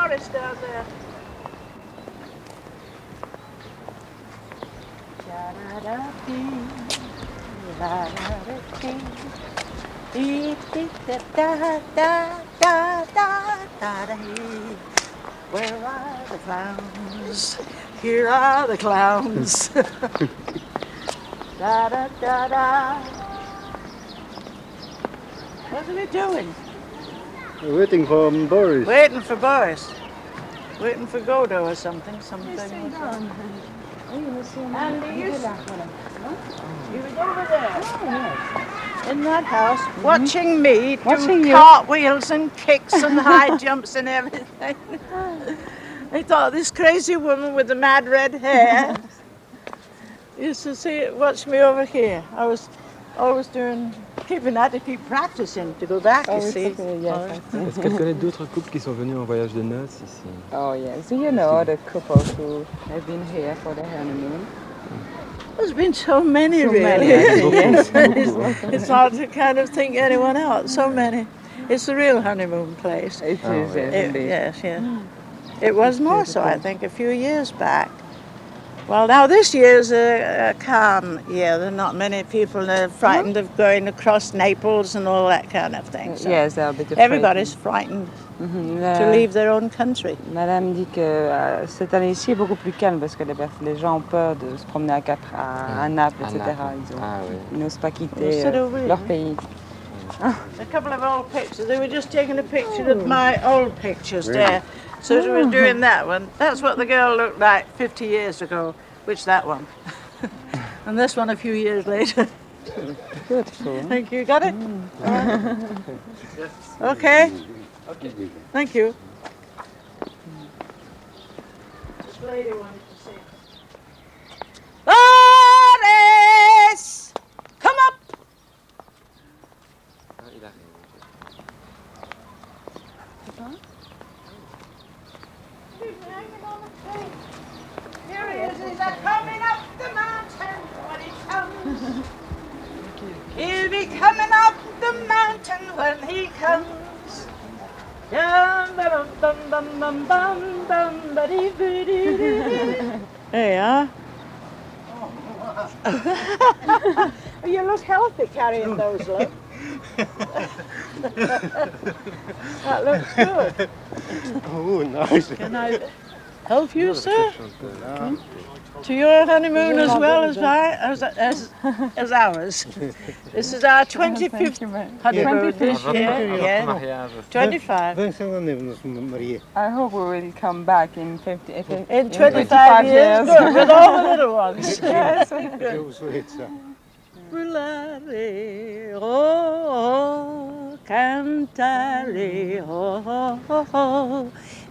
Morris down there. Where are the clowns? Here are the clowns. Da da da da. What are we doing? We're waiting for Boris. Waiting for Boris. Waiting for Godot or something. And you was over there in that house watching me do cartwheels and kicks and high jumps and everything. I thought this crazy woman with the mad red hair used to watch me over here. I was always keeping that to keep practicing to go back, you see. Est-ce qu'elle connaît d'autres couples qui sont venus en voyage de noces ici? Oh yes, so you know the couples who have been here for the honeymoon. There's been so many, So really. many. It's hard to kind of think anyone else. So many. It's the real honeymoon place. It is, yes, indeed. Yes, yes. It was more so, I think, a few years back. Well, now this year's a calm year. There are not many people frightened of going across Naples and all that kind of thing. So Yes, they're a bit afraid. everybody's frightened to leave their own country. Madame dit que cette année-ci est beaucoup plus calme parce que les gens ont peur de se promener à Naples, etc. Ils n'osent pas quitter leur pays. A couple of old pictures. They were just taking a picture of my old pictures there. So she was doing that one. That's what the girl looked like 50 years ago. Which that one? And this one a few years later. Good. Thank you. Got it? Okay. Thank you. This lady wanted to say. Boris! Come up! Here he is, he's coming up the mountain when he comes. He'll be coming up the mountain when he comes. There you are. You look healthy carrying those, look. That looks good. Oh, nice. Can I help you, sir? To your honeymoon as well as ours. This is our 25th honeymoon this year. Yeah. 25. I hope we will come back in 25 years. Good, with all the little ones. Yes. Brillare, oh, cantare, oh,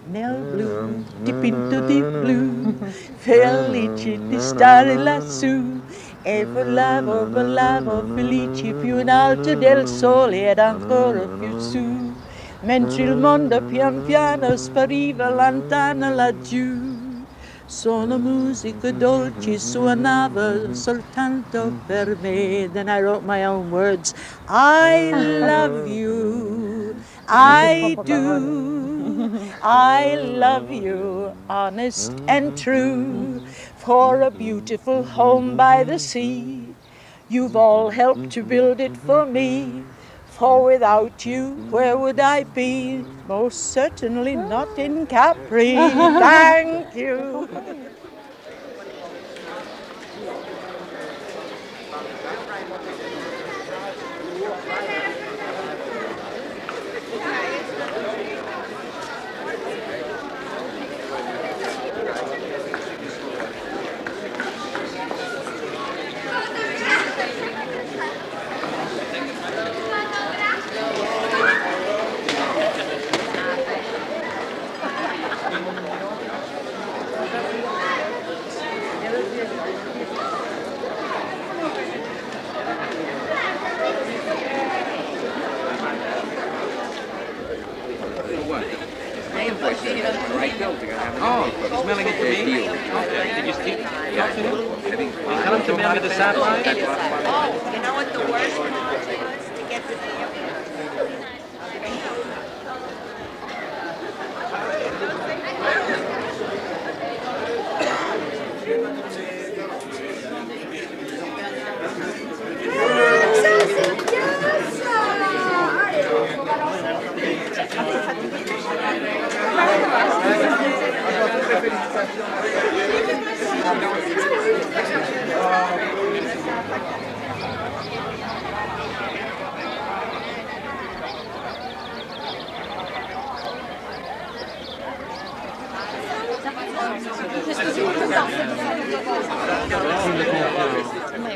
nel blu, dipinto di blu, felici di stare lassù, e volavo felici più in alto del sole ed ancora più su, mentre il mondo pian piano spariva lontano laggiù. Solo musica dolce suonava soltanto per me. Then I wrote my own words. I love you, I do. I love you, honest and true. For a beautiful home by the sea, you've all helped to build it for me. For without you, where would I be? Most certainly not in Capri. Thank you. Oh, smelling it to me? Okay. Did you speak? Yeah. Tell him to mail me the sapphire. Oh, you know what the worst part was? To get to the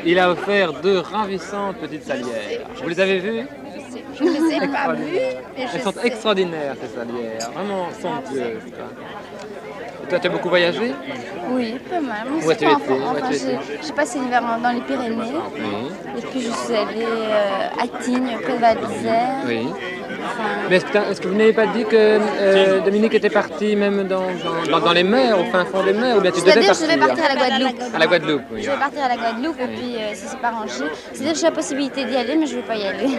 Il a offert 2 ravissantes petites salières. Vous les avez vues? Je ne les ai pas vues, mais Elles sont extraordinaires, ces salières. Vraiment somptueuses. Et toi, tu as beaucoup voyagé? Oui, pas mal. Moi, Où as-tu c'est été? pas enfant. J'ai passé l'hiver dans les Pyrénées. Oui. Et puis je suis allée à Tignes, près de Val d'Isère. Oui. Mais est-ce que vous n'avez pas dit que Dominique était parti même dans les mers, au fin fond des mers, ou bien tu devais partir? C'est-à-dire je devais partir à la Guadeloupe. À la Guadeloupe, oui. Je vais partir à la Guadeloupe et puis ça s'est pas arrangé. C'est-à-dire que j'ai la possibilité d'y aller, mais je ne veux pas y aller.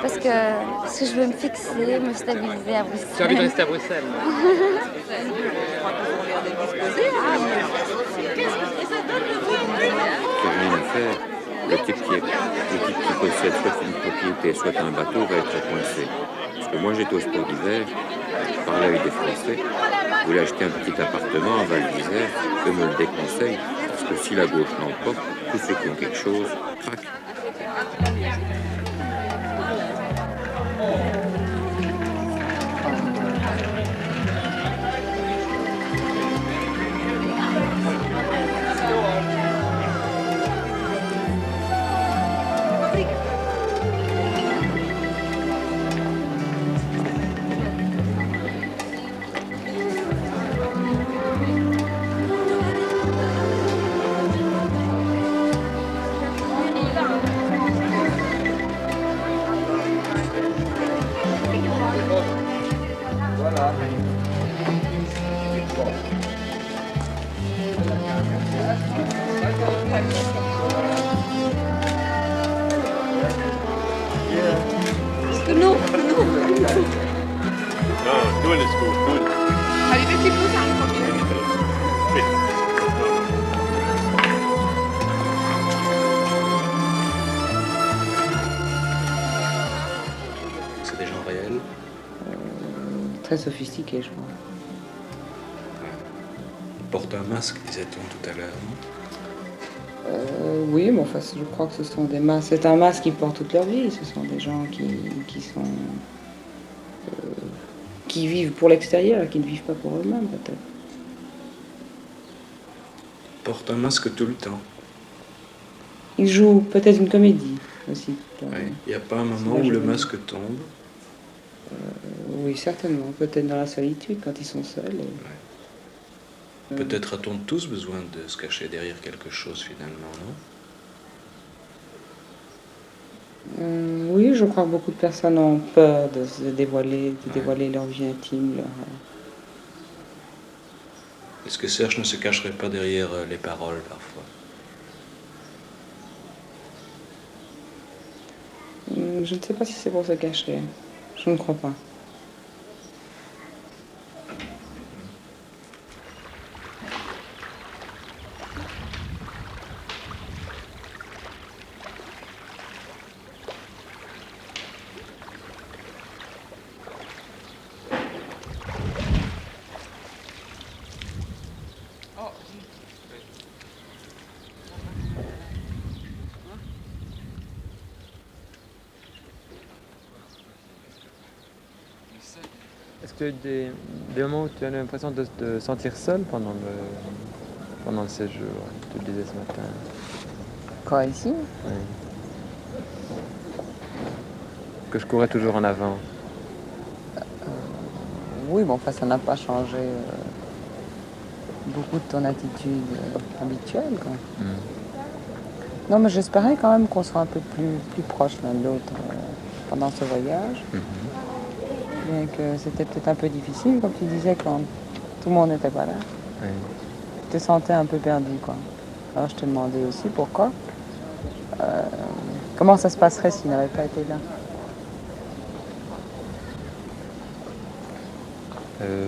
Parce que je veux me fixer, me stabiliser à Bruxelles. Tu as envie de rester à Bruxelles? Rien à faire. Le type qui possède soit une propriété, soit un bateau va être coincé. Parce que moi j'étais au sport d'hiver, je parlais avec des Français, je voulais acheter un petit appartement à Val d'Isère, eux me le déconseillent, parce que si la gauche l'emporte, tous ceux qui ont quelque chose craquent. Genoeg. No, doen is goed, doen. Ga je met die blouse aankomen? C'est des gens réels. Très sophistiqués, je crois. Ils portent un masque, disait-on tout à l'heure, non? Oui, mais enfin, je crois que ce sont des masques. C'est un masque qu'ils portent toute leur vie. Ce sont des gens qui vivent pour l'extérieur, qui ne vivent pas pour eux-mêmes, peut-être. Ils portent un masque tout le temps. Ils jouent peut-être une comédie aussi. Il n'y a pas un moment où le masque tombe. Oui, certainement. Peut-être dans la solitude, quand ils sont seuls. Peut-être a-t-on tous besoin de se cacher derrière quelque chose finalement, non? Oui, je crois que beaucoup de personnes ont peur de se dévoiler, leur vie intime. Est-ce que Serge ne se cacherait pas derrière les paroles parfois? Je ne sais pas si c'est pour se cacher. Je ne crois pas. Est-ce que des moments où tu as l'impression de te sentir seul pendant le séjour? Tu le disais ce matin. Quoi, ici? Oui. Que je courais toujours en avant. Oui, bon, enfin, ça n'a pas changé beaucoup de ton attitude habituelle, quoi. Non, mais j'espérais quand même qu'on soit un peu plus proches l'un de l'autre pendant ce voyage. Bien que c'était peut-être un peu difficile, comme tu disais, quand tout le monde n'était pas là. Oui. Tu te sentais un peu perdu, quoi. Alors je te demandais aussi pourquoi. Comment ça se passerait s'il n'avait pas été là?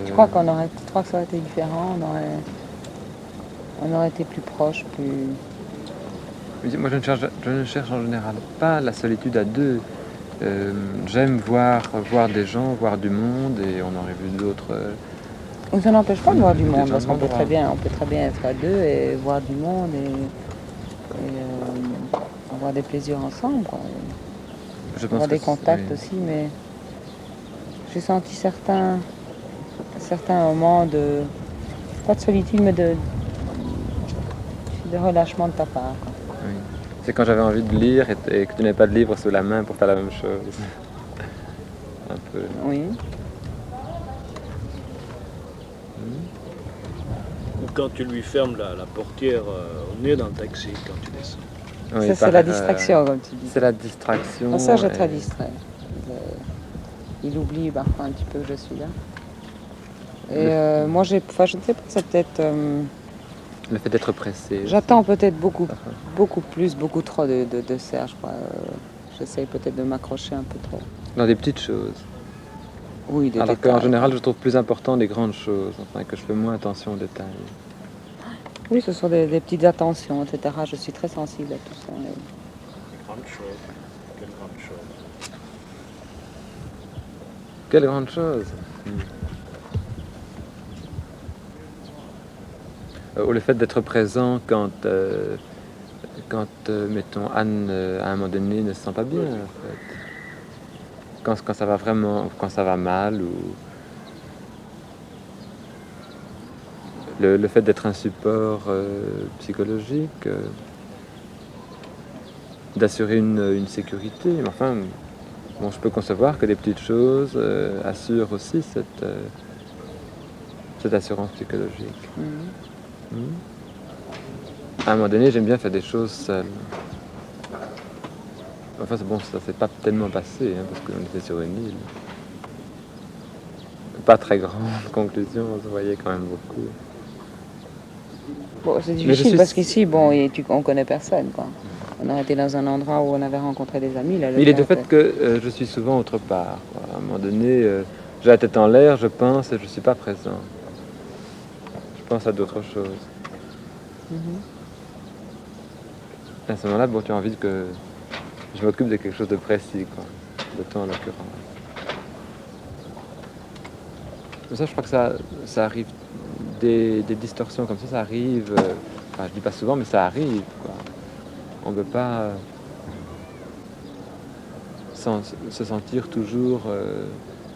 Tu crois que ça aurait été différent? On aurait été plus proches, plus... Moi, je ne cherche en général pas la solitude à deux. J'aime voir des gens, voir du monde, et on aurait vu d'autres. Ça n'empêche pas de voir du monde, parce qu'on peut très bien être à deux et voir du monde et avoir des plaisirs ensemble, quoi. Avoir des contacts aussi, mais j'ai senti certains moments Pas de solitude, mais de relâchement de ta part. Quoi. Oui. C'est quand j'avais envie de lire et que tu n'avais pas de livre sous la main pour faire la même chose. Un peu. Oui. Ou quand tu lui fermes la portière au nez dans le taxi, quand tu descends. Oui, ça, c'est la distraction, comme tu dis. C'est la distraction. Non, ça, je très distrait. Il oublie parfois un petit peu que je suis là. Et moi, je ne sais pas, c'est peut-être... Le fait d'être pressé. J'attends peut-être beaucoup trop de Serge, je crois. J'essaye peut-être de m'accrocher un peu trop. Dans des petites choses. Oui, des Alors détails. qu'en général, je trouve plus important les grandes choses, enfin, que je fais moins attention aux détails. Oui, ce sont des petites attentions, etc. Je suis très sensible à tout ça. Mais... Grande chose. Quelle grande chose. Quelle grande chose. Ou le fait d'être présent quand, mettons, Anne, à un moment donné, ne se sent pas bien, en fait. Quand ça va vraiment, quand ça va mal, ou... Le fait d'être un support psychologique, d'assurer une sécurité. Mais enfin, bon, je peux concevoir que des petites choses assurent aussi cette assurance psychologique. À un moment donné, j'aime bien faire des choses seul. Enfin, bon, ça s'est pas tellement passé, hein, parce qu'on était sur une île. Pas très grande conclusion, on se voyait quand même beaucoup. Bon, c'est difficile parce qu'ici, bon, on connaît personne, quoi. On aurait été dans un endroit où on avait rencontré des amis. Là, mais il est de fait que je suis souvent autre part, quoi. À un moment donné, j'ai la tête en l'air, je pense et je suis pas présent. Je pense à d'autres choses. À ce moment-là, bon, tu as envie que je m'occupe de quelque chose de précis, quoi. De toi en l'occurrence. Mais ça, je crois que ça arrive, des distorsions comme ça arrive, enfin je dis pas souvent, mais ça arrive, quoi. On ne peut pas se sentir toujours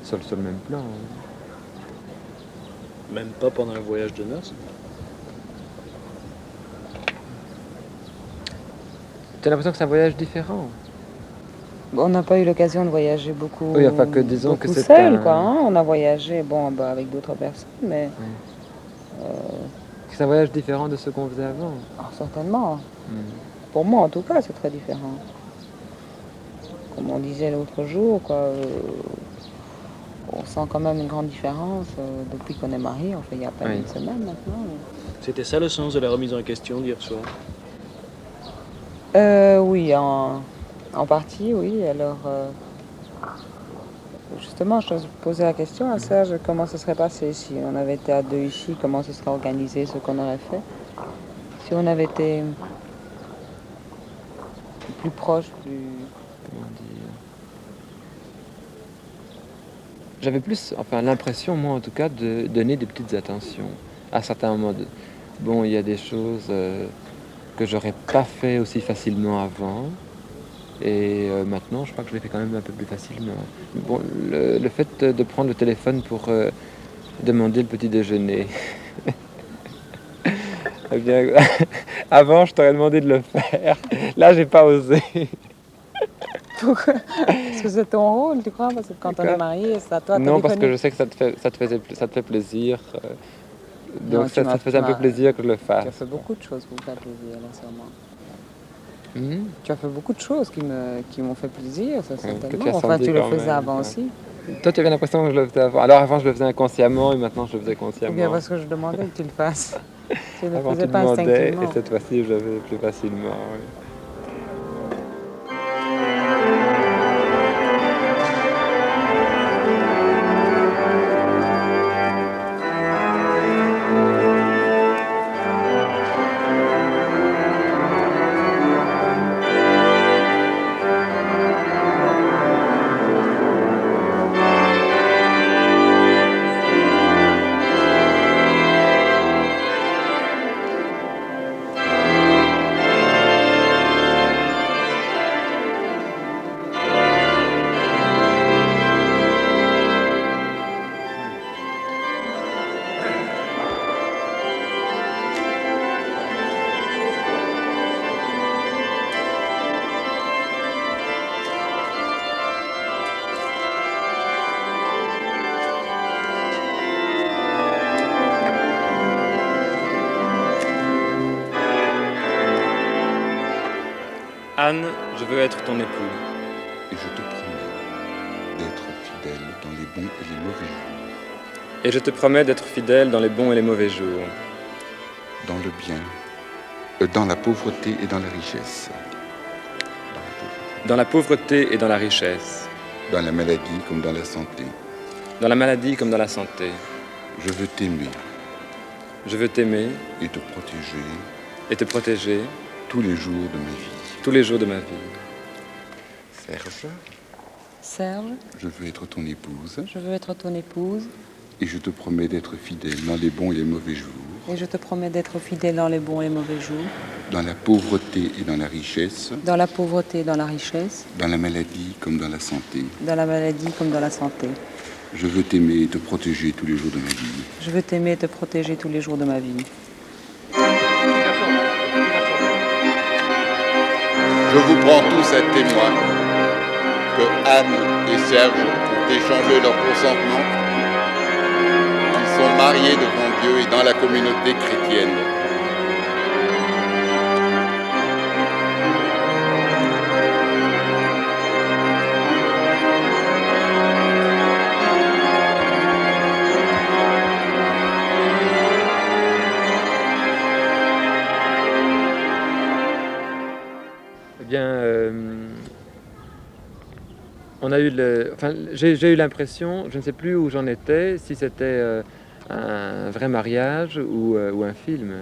sur le même plan. Hein. Même pas pendant un voyage de noces? Tu as l'impression que c'est un voyage différent? On n'a pas eu l'occasion de voyager beaucoup, oui, enfin que disons que c'est seul, quoi. Hein. On a voyagé, bon, bah, avec d'autres personnes, mais... C'est un voyage différent de ce qu'on faisait avant? Ah, certainement. Pour moi, en tout cas, c'est très différent. Comme on disait l'autre jour, quoi, on sent quand même une grande différence depuis qu'on est mariés. Enfin, il y a pas une semaine maintenant. C'était ça le sens de la remise en question d'hier soir? Oui, en partie, oui. Alors, justement, je posais la question à Serge, comment ça serait passé si on avait été à deux ici, comment ce serait organisé, ce qu'on aurait fait. Si on avait été plus proche, plus... Comment dire? J'avais plus, enfin l'impression, moi en tout cas, de donner des petites attentions à certains moments. Bon, il y a des choses que j'aurais pas fait aussi facilement avant. Et maintenant, je crois que je l'ai fait quand même un peu plus facilement. Bon, le fait de prendre le téléphone pour demander le petit déjeuner. Eh bien, avant, je t'aurais demandé de le faire. Là, j'ai pas osé. Pourquoi? Parce que c'est ton rôle, tu crois? Parce que quand on est marié, c'est à toi de Non, parce que je sais que ça te fait plaisir. Donc ça te faisait un peu plaisir que je le fasse. Tu as fait beaucoup de choses pour me faire plaisir, là, sûrement. Tu as fait beaucoup de choses qui m'ont fait plaisir, ça, certainement. Enfin, tu le faisais avant aussi. Toi, tu avais l'impression que je le faisais avant. Alors avant, je le faisais inconsciemment et maintenant, je le faisais consciemment. Ou bien parce que je demandais que tu le fasses. Tu ne le avant, faisais tu pas demandais, instinctivement. et cette fois-ci, je le faisais plus facilement. Oui. Anne, je veux être ton époux. Et je te promets d'être fidèle dans les bons et les mauvais jours. Et je te promets d'être fidèle dans les bons et les mauvais jours. Dans le bien, dans la pauvreté et dans la richesse. Dans la pauvreté et dans la richesse. Dans la maladie comme dans la santé. Dans la maladie comme dans la santé. Je veux t'aimer. Je veux t'aimer. Et te protéger. Et te protéger. Tous les jours de ma vie. Tous les jours de ma vie. Serge. Serge. Je veux être ton épouse. Je veux être ton épouse. Et je te promets d'être fidèle dans les bons et les mauvais jours. Et je te promets d'être fidèle dans les bons et les mauvais jours. Dans la pauvreté et dans la richesse. Dans la pauvreté et dans la richesse. Dans la maladie comme dans la santé. Dans la maladie comme dans la santé. Je veux t'aimer et te protéger tous les jours de ma vie. Je veux t'aimer et te protéger tous les jours de ma vie. Je vous prends tous à témoin que Anne et Serge ont échangé leur consentement. Ils sont mariés devant Dieu et dans la communauté chrétienne. On a eu j'ai eu l'impression, je ne sais plus où j'en étais, si c'était un vrai mariage ou un film.